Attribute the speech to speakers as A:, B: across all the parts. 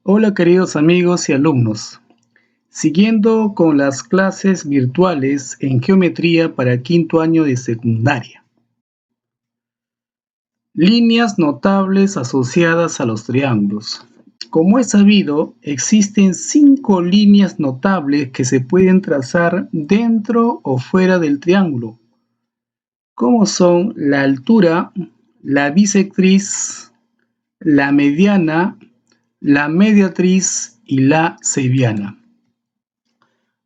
A: Hola queridos amigos y alumnos, siguiendo con las clases virtuales en geometría para quinto año de secundaria. Líneas notables asociadas a los triángulos. Como es sabido, existen 5 líneas notables que se pueden trazar dentro o fuera del triángulo, como son la altura, la bisectriz, la mediana, la mediatriz y la cebiana.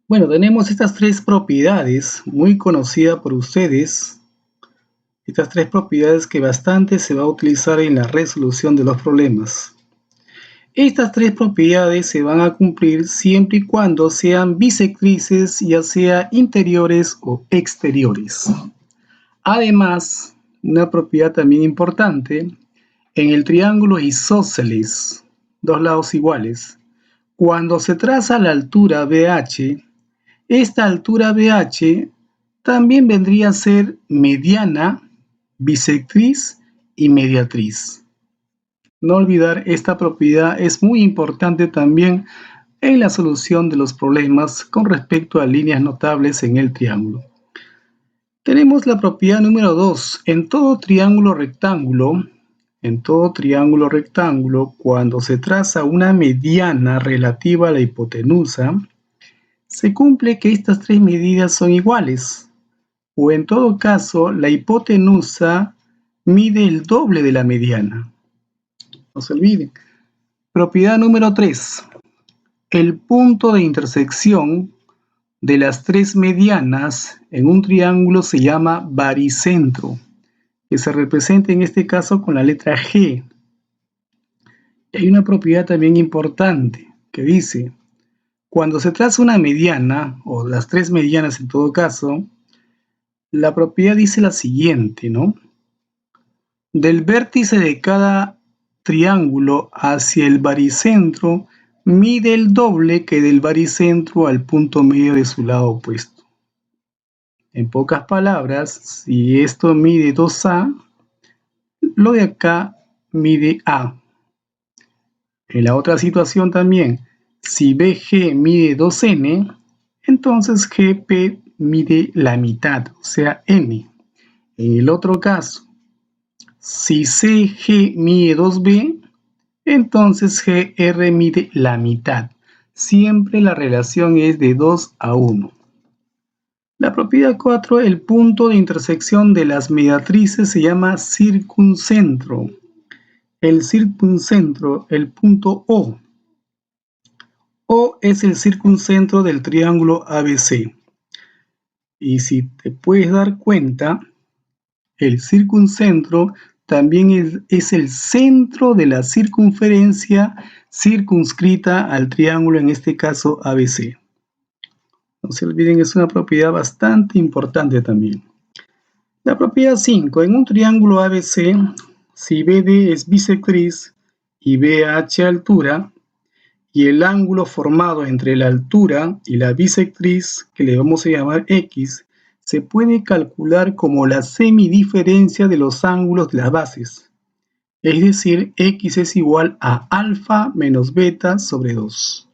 A: Bueno, tenemos estas tres propiedades muy conocidas por ustedes, estas tres propiedades que bastante se va a utilizar en la resolución de los problemas. Estas tres propiedades se van a cumplir siempre y cuando sean bisectrices, ya sea interiores o exteriores. Además, una propiedad también importante, en el triángulo isósceles, dos lados iguales, cuando se traza la altura BH, esta altura BH también vendría a ser mediana, bisectriz y mediatriz. No olvidar esta propiedad es muy importante también en la solución de los problemas con respecto a líneas notables en el triángulo. Tenemos la propiedad número 2. En todo triángulo rectángulo, cuando se traza una mediana relativa a la hipotenusa, se cumple que estas tres medidas son iguales, o en todo caso, la hipotenusa mide el doble de la mediana. No se olviden. Propiedad número 3. El punto de intersección de las tres medianas en un triángulo se llama baricentro, que se representa en este caso con la letra G. Hay una propiedad también importante que dice: cuando se traza una mediana, o las tres medianas en todo caso, la propiedad dice la siguiente, ¿no? Del vértice de cada triángulo hacia el baricentro, mide el doble que del baricentro al punto medio de su lado opuesto. En pocas palabras, si esto mide 2A, lo de acá mide A. En la otra situación también, si BG mide 2N, entonces GP mide la mitad, o sea, N. En el otro caso, si CG mide 2B, entonces GR mide la mitad. Siempre la relación es de 2 a 1. La propiedad 4, el punto de intersección de las mediatrices se llama circuncentro. El circuncentro, el punto O. O es el circuncentro del triángulo ABC. Y si te puedes dar cuenta, el circuncentro también es el centro de la circunferencia circunscrita al triángulo, en este caso ABC. No se olviden, es una propiedad bastante importante también. La propiedad 5. En un triángulo ABC, si BD es bisectriz y BH altura, y el ángulo formado entre la altura y la bisectriz, que le vamos a llamar X, se puede calcular como la semidiferencia de los ángulos de las bases. Es decir, X es igual a alfa menos beta sobre 2.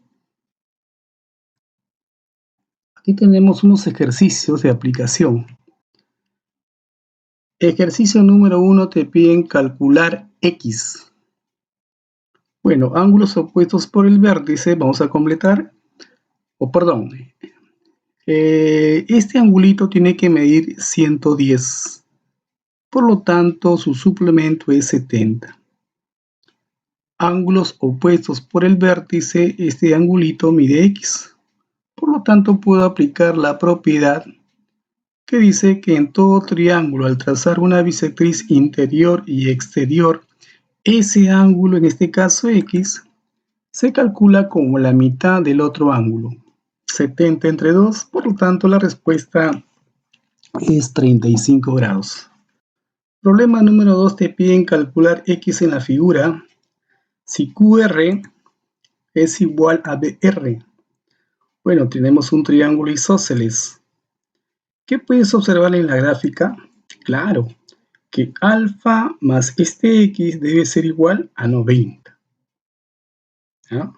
A: Aquí tenemos unos ejercicios de aplicación. Ejercicio número 1, te piden calcular X. Bueno, ángulos opuestos por el vértice, vamos a completar, este angulito tiene que medir 110, por lo tanto su suplemento es 70. Ángulos opuestos por el vértice, este angulito mide X, por lo tanto puedo aplicar la propiedad que dice que en todo triángulo, al trazar una bisectriz interior y exterior, ese ángulo, en este caso X, se calcula como la mitad del otro ángulo, 70 entre 2, por lo tanto la respuesta es 35 grados. Problema número 2, te piden calcular X en la figura si QR es igual a BR. Bueno, tenemos un triángulo isósceles. ¿Qué puedes observar en la gráfica? Claro, que alfa más este X debe ser igual a 90. ¿ya?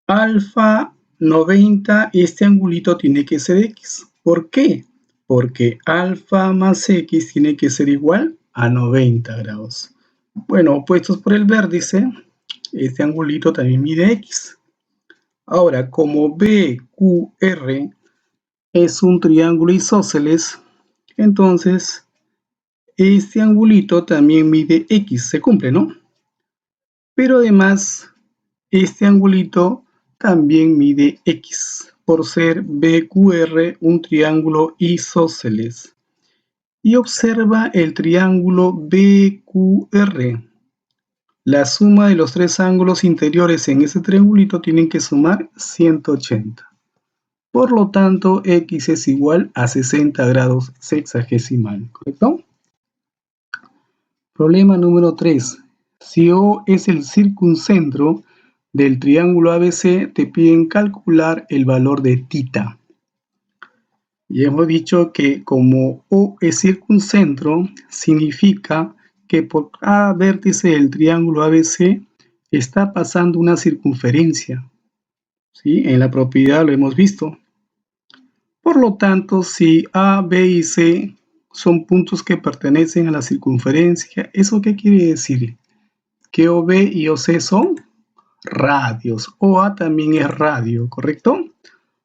A: Alfa 90, este angulito tiene que ser X. ¿Por qué? Porque alfa más X tiene que ser igual a 90 grados. Bueno, opuestos por el vértice, este angulito también mide X. Ahora, como BQR es un triángulo isósceles, entonces este angulito también mide X, se cumple, ¿no? Pero además, este angulito también mide X, por ser BQR un triángulo isósceles. Y observa el triángulo BQR. La suma de los tres ángulos interiores en ese triangulito tienen que sumar 180. Por lo tanto, X es igual a 60 grados sexagesimal, ¿correcto? Problema número 3. Si O es el circuncentro del triángulo ABC, te piden calcular el valor de θ. Y hemos dicho que como O es circuncentro, significa que por cada vértice del triángulo ABC está pasando una circunferencia. ¿Sí? En la propiedad lo hemos visto. Por lo tanto, si A, B y C son puntos que pertenecen a la circunferencia, ¿eso qué quiere decir? Que OB y OC son radios. OA también es radio, ¿correcto?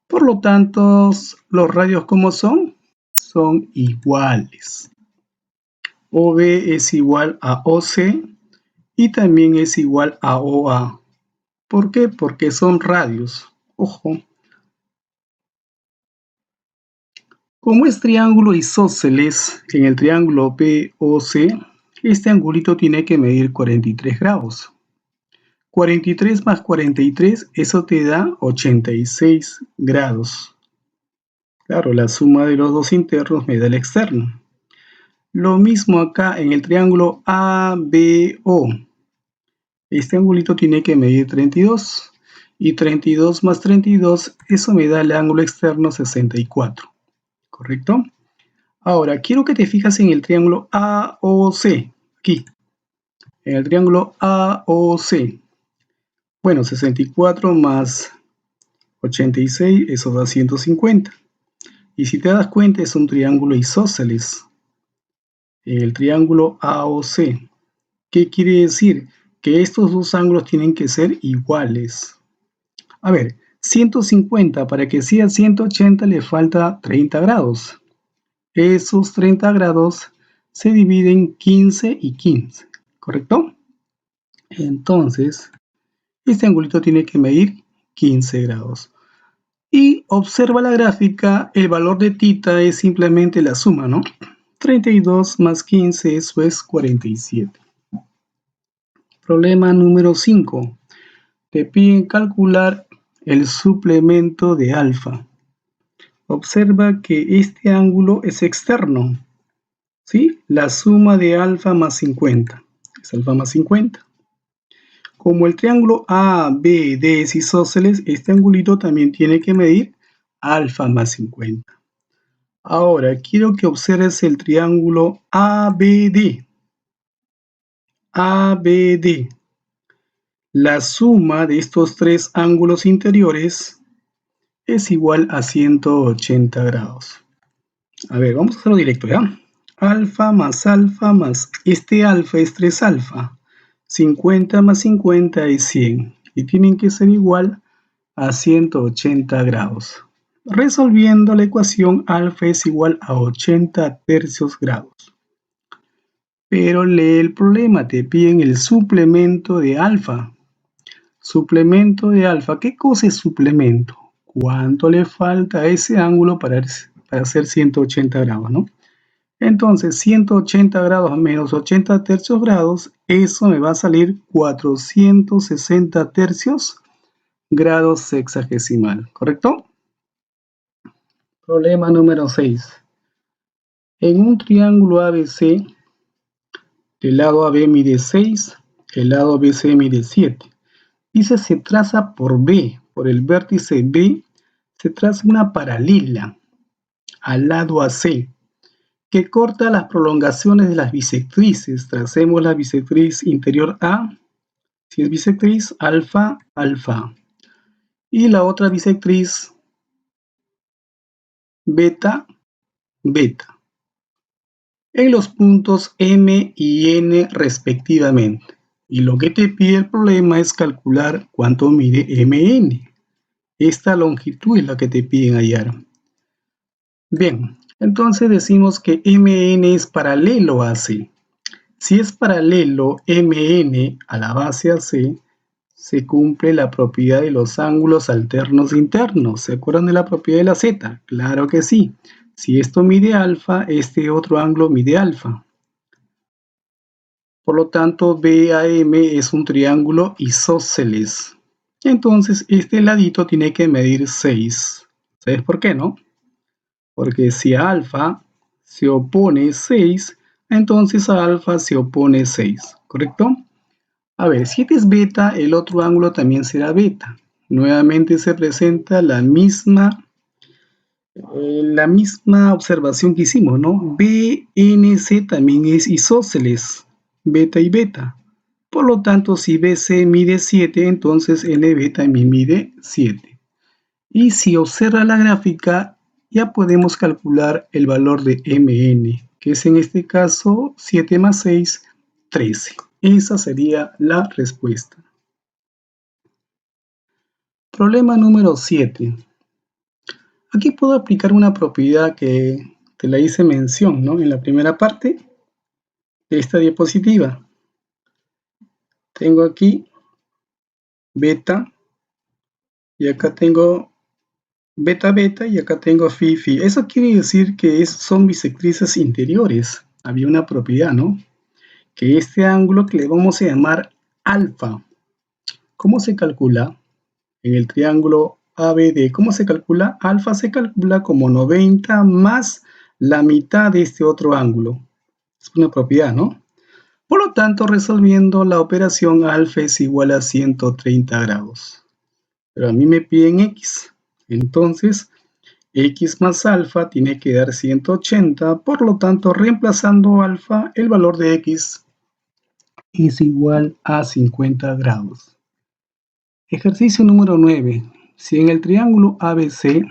A: Por lo tanto, los radios ¿cómo son? Son iguales. OB es igual a OC y también es igual a OA. ¿Por qué? Porque son radios. Ojo. Como es triángulo isósceles, en el triángulo BOC, este angulito tiene que medir 43 grados. 43 más 43, eso te da 86 grados. Claro, la suma de los dos internos me da el externo. Lo mismo acá en el triángulo ABO. Este angulito tiene que medir 32. Y 32 más 32, eso me da el ángulo externo 64. ¿Correcto? Ahora, quiero que te fijas en el triángulo AOC. Aquí. En el triángulo AOC. Bueno, 64 más 86, eso da 150. Y si te das cuenta, es un triángulo isósceles. El triángulo AOC. ¿Qué quiere decir? Que estos dos ángulos tienen que ser iguales. A ver, 150 para que sea 180 le falta 30 grados. Esos 30 grados se dividen 15 y 15, ¿correcto? Entonces, este angulito tiene que medir 15 grados. Y observa la gráfica, el valor de θ es simplemente la suma, ¿no? 32 más 15, eso es 47. Problema número 5. Te piden calcular el suplemento de alfa. Observa que este ángulo es externo, ¿sí? La suma de alfa más 50 es alfa más 50. Como el triángulo ABD es isósceles, este angulito también tiene que medir alfa más 50. Ahora, quiero que observes el triángulo ABD. ABD. La suma de estos tres ángulos interiores es igual a 180 grados. A ver, vamos a hacerlo directo, ¿ya? Alfa más este alfa es 3 alfa. 50 más 50 es 100. Y tienen que ser igual a 180 grados. Resolviendo la ecuación, alfa es igual a 80 tercios grados. Pero lee el problema, te piden el suplemento de alfa. Suplemento de alfa, ¿qué cosa es suplemento? ¿Cuánto le falta a ese ángulo para hacer 180 grados, ¿no? Entonces, 180 grados menos 80 tercios grados, eso me va a salir 460 tercios grados sexagesimal, ¿correcto? Problema número 6. En un triángulo ABC, el lado AB mide 6, el lado BC mide 7. Dice se traza por B, por el vértice B, se traza una paralela al lado AC, que corta las prolongaciones de las bisectrices. Tracemos la bisectriz interior A Si es bisectriz, alfa, alfa. Y la otra bisectriz, beta, beta. En los puntos M y N respectivamente. Y lo que te pide el problema es calcular cuánto mide MN. Esta longitud es la que te piden hallar. Bien, entonces decimos que MN es paralelo a AC. Si es paralelo MN a la base AC, se cumple la propiedad de los ángulos alternos internos. ¿Se acuerdan de la propiedad de la Z? Claro que sí. Si esto mide alfa, este otro ángulo mide alfa. Por lo tanto, BAM es un triángulo isósceles. Entonces, este ladito tiene que medir 6. ¿Sabes por qué, no? Porque si a alfa se opone 6, entonces a alfa se opone 6, ¿correcto? A ver, si este es beta, el otro ángulo también será beta. Nuevamente se presenta la misma observación que hicimos, ¿no? BNC también es isósceles, beta y beta. Por lo tanto, si BC mide 7, entonces NB también mide 7. Y si observa la gráfica, ya podemos calcular el valor de MN, que es en este caso 7 más 6, 13. Esa sería la respuesta. Problema número 7. Aquí puedo aplicar una propiedad que te la hice mención, ¿no? En la primera parte de esta diapositiva. Tengo aquí beta y acá tengo beta beta y acá tengo phi phi. Eso quiere decir que son bisectrices interiores. Había una propiedad, ¿no? Que este ángulo que le vamos a llamar alfa. ¿Cómo se calcula? En el triángulo ABD, ¿cómo se calcula? Alfa se calcula como 90 más la mitad de este otro ángulo. Es una propiedad, ¿no? Por lo tanto, resolviendo la operación, alfa es igual a 130 grados. Pero a mí me piden x. Entonces, x más alfa tiene que dar 180. Por lo tanto, reemplazando alfa, el valor de x es igual a 50 grados. Ejercicio número 9. Si en el triángulo ABC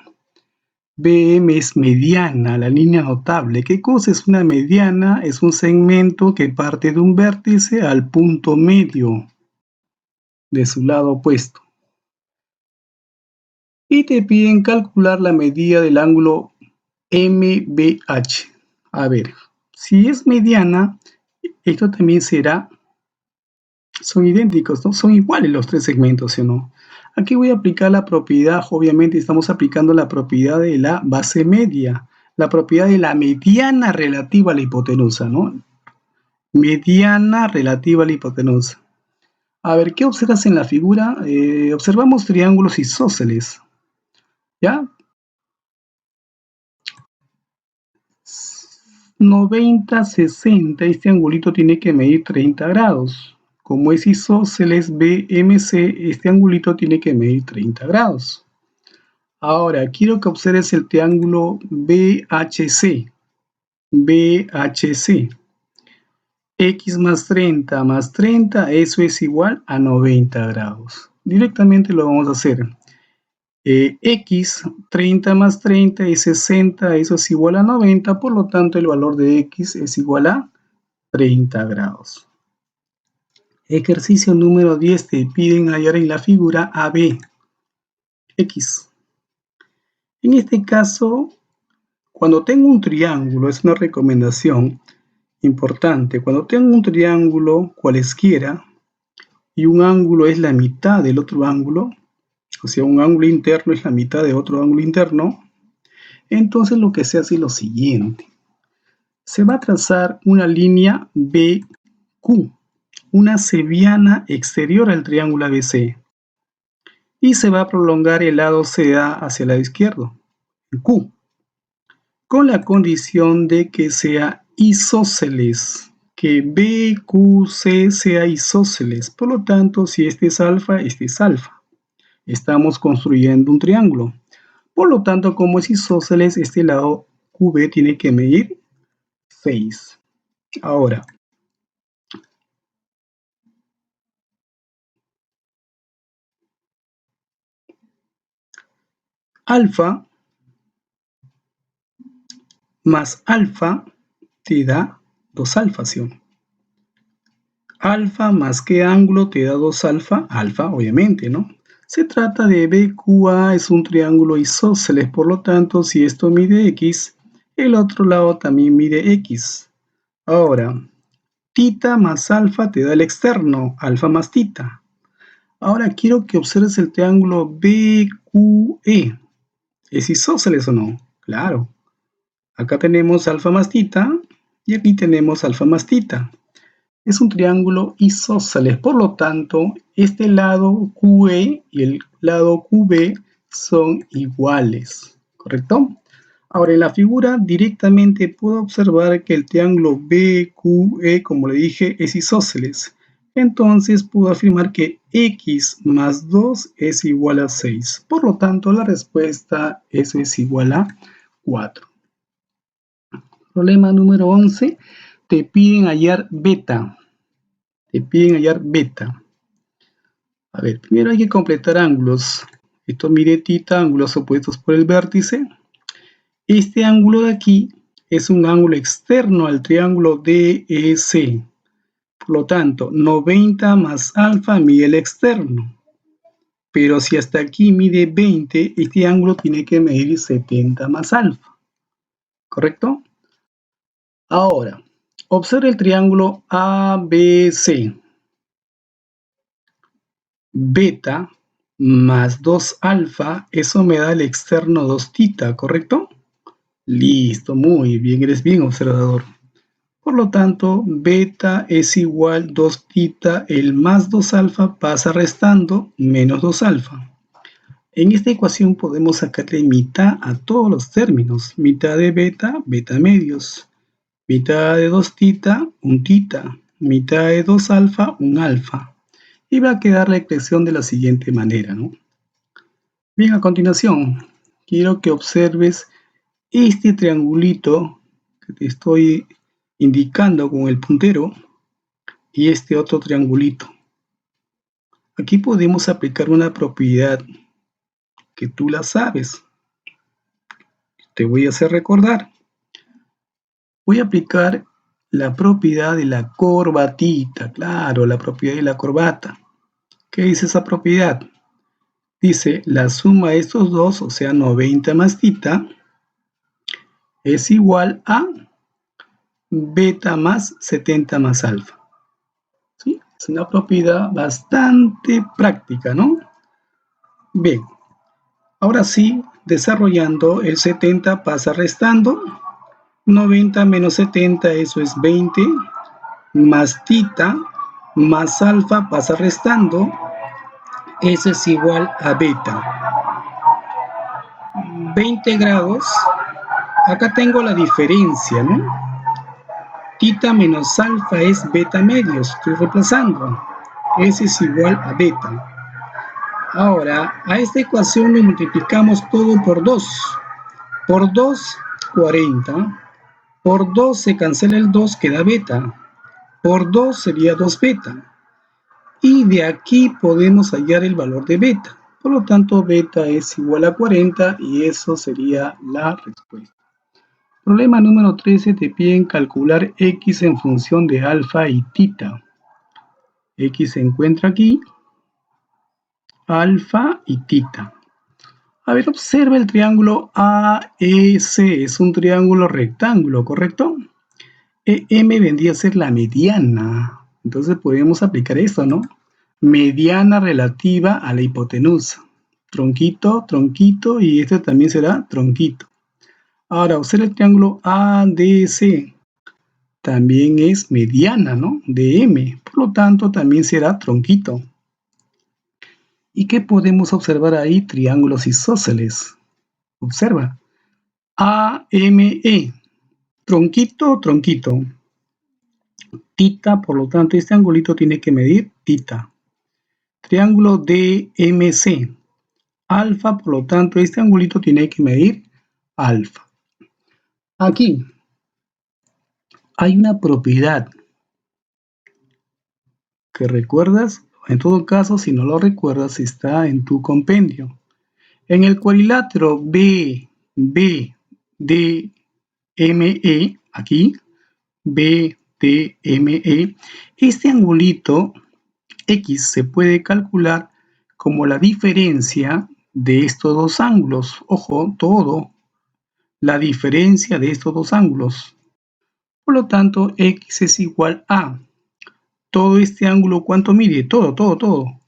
A: BM es mediana, la línea notable. ¿Qué cosa es una mediana? Es un segmento que parte de un vértice al punto medio de su lado opuesto. Y te piden calcular la medida del ángulo MBH. A ver, si es mediana, esto también son idénticos, ¿no? Son iguales los tres segmentos, ¿sí o no? Aquí voy a aplicar la propiedad, obviamente estamos aplicando la propiedad de la base media, la propiedad de la mediana relativa a la hipotenusa, ¿no? Mediana relativa a la hipotenusa. A ver, ¿qué observas en la figura? Observamos triángulos isósceles, ¿ya? 90, 60, este angulito tiene que medir 30 grados. Como es isósceles BMC, este angulito tiene que medir 30 grados. Ahora, quiero que observes el triángulo BHC. BHC. X más 30, eso es igual a 90 grados. Directamente lo vamos a hacer. X, 30 más 30 es 60, eso es igual a 90, por lo tanto el valor de X es igual a 30 grados. Ejercicio número 10, te piden hallar en la figura AB, X. En este caso, cuando tengo un triángulo, es una recomendación importante, cuando tengo un triángulo cualesquiera y un ángulo es la mitad del otro ángulo, o sea, un ángulo interno es la mitad de otro ángulo interno, entonces lo que se hace es lo siguiente. Se va a trazar una línea BQ, una cebiana exterior al triángulo ABC, y se va a prolongar el lado CA hacia el lado izquierdo, Q, con la condición de que sea isósceles, que BQC sea isósceles. Por lo tanto, si este es alfa, este es alfa. Estamos construyendo un triángulo. Por lo tanto, como es isósceles, este lado QB tiene que medir 6. Ahora, alfa más alfa te da 2 alfa, ¿sí? Alfa más qué ángulo te da 2 alfa, alfa, obviamente, ¿no? Se trata de BQA, es un triángulo isósceles, por lo tanto, si esto mide X, el otro lado también mide X. Ahora, tita más alfa te da el externo, alfa más tita. Ahora quiero que observes el triángulo BQE. ¿Es isósceles o no? Claro. Acá tenemos alfa más tita y aquí tenemos alfa más tita. Es un triángulo isósceles, por lo tanto, este lado QE y el lado QB son iguales, ¿correcto? Ahora, en la figura directamente puedo observar que el triángulo BQE, como le dije, es isósceles. Entonces puedo afirmar que X más 2 es igual a 6. Por lo tanto, la respuesta es igual a 4. Problema número 11. Te piden hallar beta. A ver, primero hay que completar ángulos. Esto mide tita, ángulos opuestos por el vértice. Este ángulo de aquí es un ángulo externo al triángulo DEC. Por lo tanto, 90 más alfa mide el externo. Pero si hasta aquí mide 20, este ángulo tiene que medir 70 más alfa. ¿Correcto? Ahora, observa el triángulo ABC. Beta más 2 alfa, eso me da el externo 2 tita, ¿correcto? Listo, muy bien, eres bien observador. Por lo tanto, beta es igual 2 tita, el más 2 alfa pasa restando menos 2 alfa. En esta ecuación podemos sacarle mitad a todos los términos. Mitad de beta, beta medios. Mitad de 2 tita, 1 tita. Mitad de 2 alfa, 1 alfa. Y va a quedar la expresión de la siguiente manera, ¿no? Bien, a continuación, quiero que observes este triangulito que te estoy indicando con el puntero y este otro triangulito. Aquí podemos aplicar una propiedad que tú la sabes. Te voy a hacer recordar. Voy a aplicar la propiedad de la corbatita, claro, la propiedad de la corbata. ¿Qué dice esa propiedad? Dice, la suma de estos dos, o sea, 90 más tita, es igual a beta más 70 más alfa. ¿Sí? Es una propiedad bastante práctica, ¿no? Bien, ahora sí, desarrollando, el 70 pasa restando, 90 menos 70, eso es 20, más tita, más alfa pasa restando, eso es igual a beta. 20 grados, acá tengo la diferencia, ¿no? Tita menos alfa es beta medios, estoy reemplazando. S es igual a beta. Ahora, a esta ecuación lo multiplicamos todo por 2. Por 2, 40. Por 2 se cancela el 2, queda beta. Por 2 sería 2 beta. Y de aquí podemos hallar el valor de beta. Por lo tanto, beta es igual a 40 y eso sería la respuesta. Problema número 13, te piden calcular x en función de alfa y tita. X se encuentra aquí, alfa y tita. A ver, observa el triángulo AEC, es un triángulo rectángulo, ¿correcto? EM vendría a ser la mediana, entonces podemos aplicar esto, ¿no? Mediana relativa a la hipotenusa. Tronquito, tronquito y este también será tronquito. Ahora, observa el triángulo ADC. También es mediana, ¿no? De M, por lo tanto también será tronquito. ¿Y qué podemos observar ahí? Triángulos isósceles. Observa. AME. Tronquito, tronquito. Tita, por lo tanto, este angulito tiene que medir tita. Triángulo DMC. Alfa, por lo tanto, este angulito tiene que medir alfa. Aquí hay una propiedad que recuerdas, en todo caso, si no lo recuerdas, está en tu compendio. En el cuadrilátero BDME, aquí, BDME, este angulito X se puede calcular como la diferencia de estos dos ángulos. Ojo, todo, la diferencia de estos dos ángulos. Por lo tanto, X es igual a todo este ángulo, ¿cuánto mide? Todo.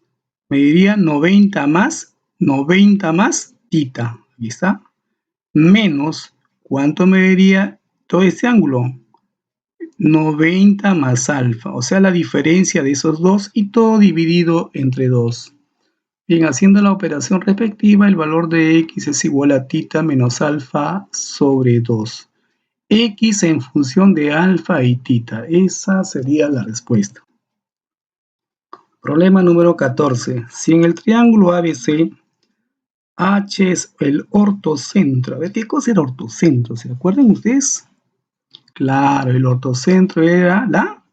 A: Mediría 90 más tita. Aquí está. Menos, ¿cuánto mediría todo este ángulo? 90 más alfa, o sea, la diferencia de esos dos y todo dividido entre 2. Bien, haciendo la operación respectiva, el valor de X es igual a tita menos alfa sobre 2. X en función de alfa y tita. Esa sería la respuesta. Problema número 14. Si en el triángulo ABC H es el ortocentro. A ver, ¿qué cosa era ortocentro? ¿Se acuerdan ustedes? Claro, el ortocentro era la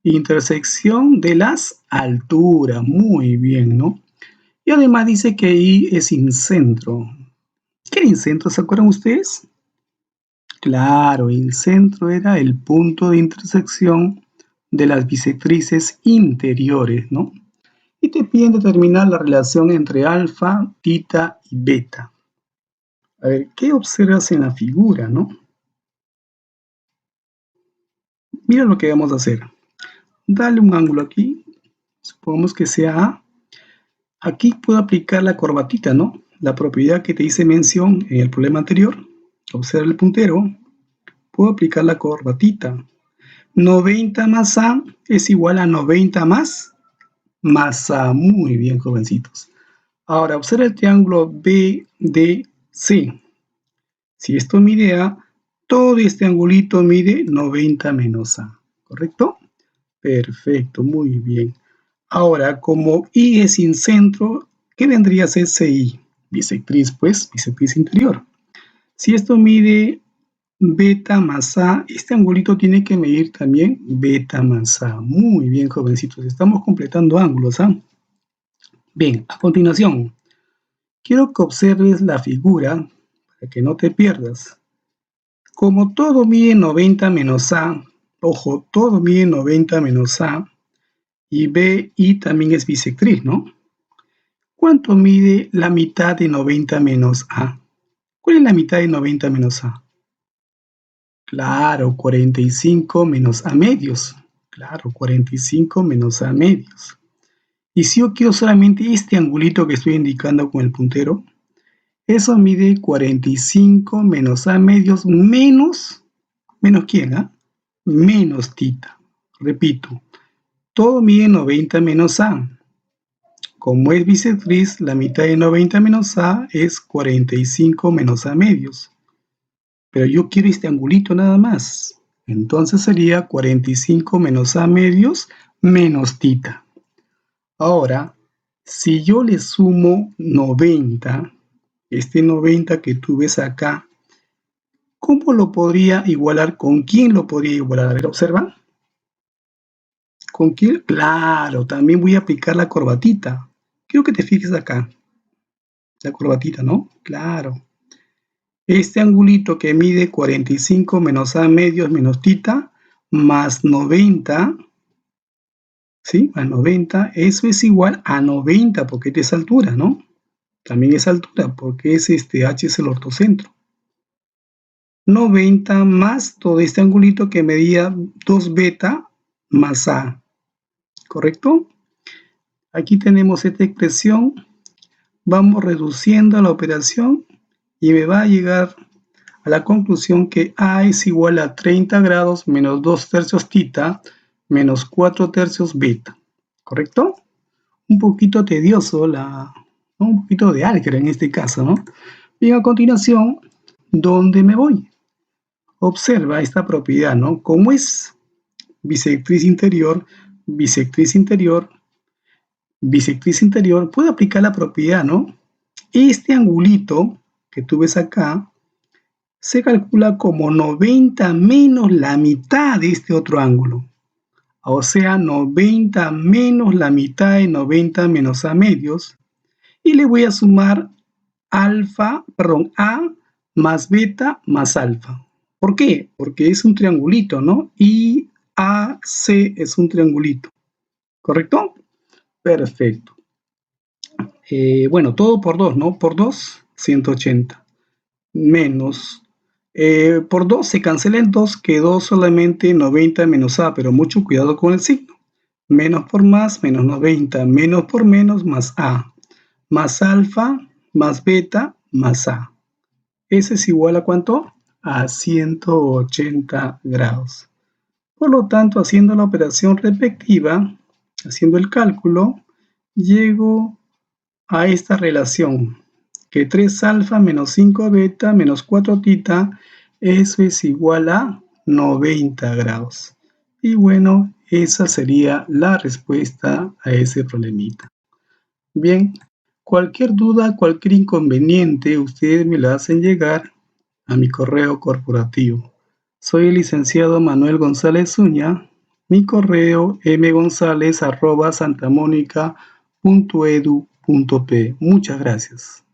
A: intersección de las alturas. Muy bien, ¿no? Y además dice que I es incentro. ¿Qué era incentro? ¿Se acuerdan ustedes? Claro, incentro era el punto de intersección de las bisectrices interiores, ¿no? Y te piden determinar la relación entre alfa, tita y beta. A ver, ¿qué observas en la figura, no? Mira lo que vamos a hacer. Dale un ángulo aquí, supongamos que sea A. Aquí puedo aplicar la corbatita, ¿no? La propiedad que te hice mención en el problema anterior. Observa el puntero. Puedo aplicar la corbatita. 90 más A es igual a 90 más A. Muy bien, jovencitos. Ahora, observa el triángulo BDC. Si esto mide A, todo este angulito mide 90 menos A. ¿Correcto? Perfecto, muy bien. Ahora, como I es incentro, ¿qué vendría a ser CI? Bisectriz, pues, bisectriz interior. Si esto mide beta más A, este angulito tiene que medir también beta más A. Muy bien, jovencitos, estamos completando ángulos, ¿ah? Bien, a continuación, quiero que observes la figura para que no te pierdas. Como todo mide 90 menos A, ojo, todo mide 90 menos A, y BI también es bisectriz, ¿no? ¿Cuánto mide la mitad de 90 menos A? ¿Cuál es la mitad de 90 menos A? Claro, 45 menos A medios. Claro, 45 menos A medios. Y si yo quiero solamente este angulito que estoy indicando con el puntero, eso mide 45 menos A medios menos, ¿menos quién? Menos tita. Repito, todo mide 90 menos A. Como es bisectriz, la mitad de 90 menos A es 45 menos A medios. Pero yo quiero este angulito nada más. Entonces sería 45 menos A medios menos tita. Ahora, si yo le sumo 90, este 90 que tú ves acá, ¿cómo lo podría igualar? ¿Con quién lo podría igualar? A ver, observa. ¿Con quién? Claro, también voy a aplicar la corbatita. Quiero que te fijes acá. La corbatita, ¿no? Claro. Este angulito que mide 45 menos A medios menos tita más 90, ¿sí? Más 90, eso es igual a 90 porque es altura, ¿no? También es altura porque es H es el ortocentro. 90 más todo este angulito que medía 2 beta más A, ¿correcto? Aquí tenemos esta expresión, vamos reduciendo la operación y me va a llegar a la conclusión que A es igual a 30 grados menos 2 tercios tita menos 4 tercios beta, ¿correcto? Un poquito tedioso, ¿no? Un poquito de álgebra en este caso, ¿no? Bien, a continuación, ¿dónde me voy? Observa esta propiedad, ¿no? Como es bisectriz interior, bisectriz interior, bisectriz interior, puedo aplicar la propiedad, ¿no? Este angulito que tú ves acá se calcula como 90 menos la mitad de este otro ángulo. O sea, 90 menos la mitad de 90 menos A medios. Y le voy a sumar A más beta más alfa. ¿Por qué? Porque es un triangulito, ¿no? Y AC es un triangulito, ¿correcto? Perfecto. Bueno, todo por 2, ¿no? Por 2, 180. Menos. Por 2 se cancela en 2, quedó solamente 90 menos A, pero mucho cuidado con el signo. Menos por más, menos 90. Menos por menos, más A. Más alfa, más beta, más A. ¿Ese es igual a cuánto? A 180 grados. Por lo tanto, haciendo la operación respectiva, haciendo el cálculo, llego a esta relación, que 3 alfa menos 5 beta menos 4 tita, eso es igual a 90 grados. Y bueno, esa sería la respuesta a ese problemita. Bien, cualquier duda, cualquier inconveniente, ustedes me la hacen llegar a mi correo corporativo. Soy el licenciado Manuel González Uña. Mi correo mgonzalez@santamonica.edu.p. Muchas gracias.